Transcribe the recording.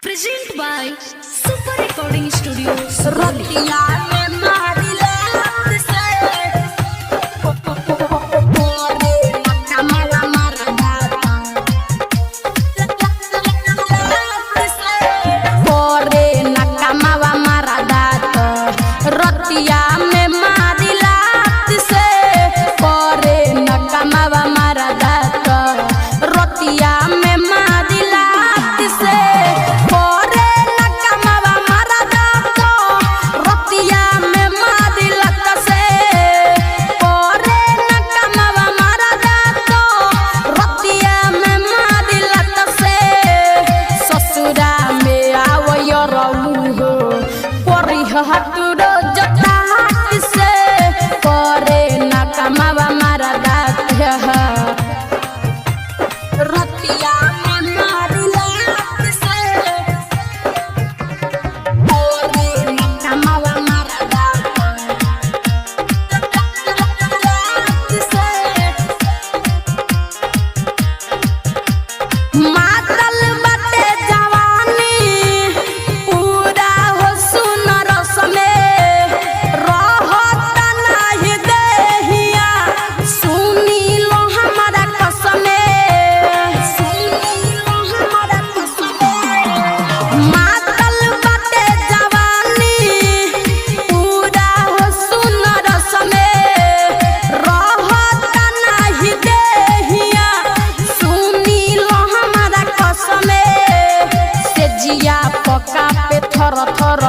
Present by Super Recording Studios. रतिया में मारिले से मोरे कमला मरदा मोरे नकमवा मरदा रतिया में मारिला से मोरे नकमवा मरदा रतिया में मारिला से हटुरो जटा से करे न कमावा मरदा रतिया में मारिला से करे न कमावा मरदा मातल बटे जवानी पूरा हो सुनर पका पे थर थर